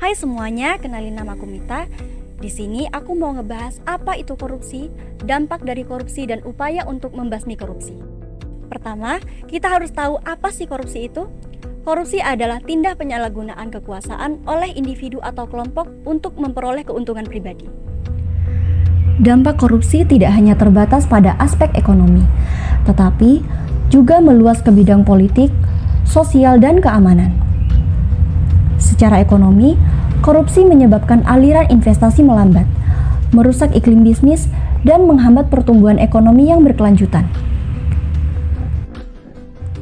Hai semuanya, kenalin nama aku Mita. Di sini aku mau ngebahas apa itu korupsi, dampak dari korupsi dan upaya untuk membasmi korupsi. Pertama, kita harus tahu apa sih korupsi itu. Korupsi adalah tindak penyalahgunaan kekuasaan oleh individu atau kelompok untuk memperoleh keuntungan pribadi. Dampak korupsi tidak hanya terbatas pada aspek ekonomi, tetapi juga meluas ke bidang politik, sosial, dan keamanan. Secara ekonomi, korupsi menyebabkan aliran investasi melambat, merusak iklim bisnis, dan menghambat pertumbuhan ekonomi yang berkelanjutan.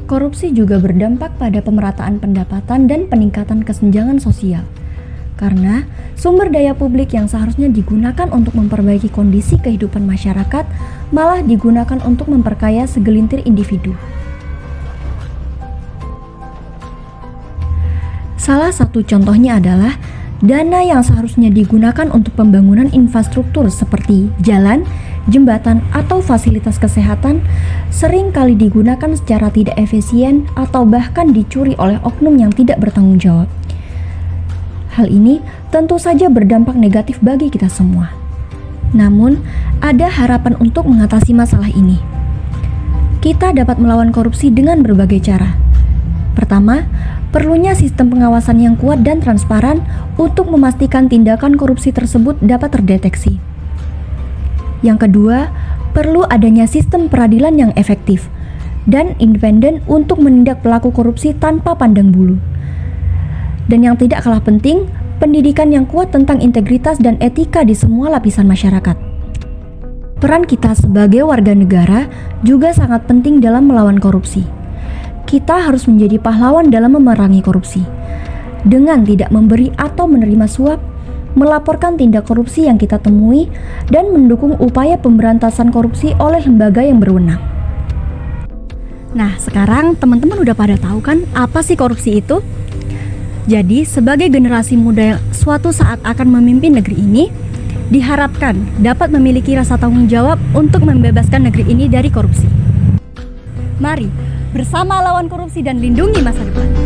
Korupsi juga berdampak pada pemerataan pendapatan dan peningkatan kesenjangan sosial. Karena sumber daya publik yang seharusnya digunakan untuk memperbaiki kondisi kehidupan masyarakat malah digunakan untuk memperkaya segelintir individu. Salah satu contohnya adalah dana yang seharusnya digunakan untuk pembangunan infrastruktur seperti jalan, jembatan, atau fasilitas kesehatan sering kali digunakan secara tidak efisien atau bahkan dicuri oleh oknum yang tidak bertanggung jawab. Hal ini tentu saja berdampak negatif bagi kita semua. Namun, ada harapan untuk mengatasi masalah ini. Kita dapat melawan korupsi dengan berbagai cara. Pertama, perlunya sistem pengawasan yang kuat dan transparan untuk memastikan tindakan korupsi tersebut dapat terdeteksi. Yang kedua, perlu adanya sistem peradilan yang efektif dan independen untuk menindak pelaku korupsi tanpa pandang bulu. Dan yang tidak kalah penting, pendidikan yang kuat tentang integritas dan etika di semua lapisan masyarakat. Peran kita sebagai warga negara juga sangat penting dalam melawan korupsi. Kita harus menjadi pahlawan dalam memerangi korupsi. Dengan tidak memberi atau menerima suap, melaporkan tindak korupsi yang kita temui, dan mendukung upaya pemberantasan korupsi oleh lembaga yang berwenang. Nah, sekarang teman-teman udah pada tahu kan apa sih korupsi itu? Jadi, sebagai generasi muda yang suatu saat akan memimpin negeri ini, diharapkan dapat memiliki rasa tanggung jawab untuk membebaskan negeri ini dari korupsi. Mari, bersama lawan korupsi dan lindungi masa depan.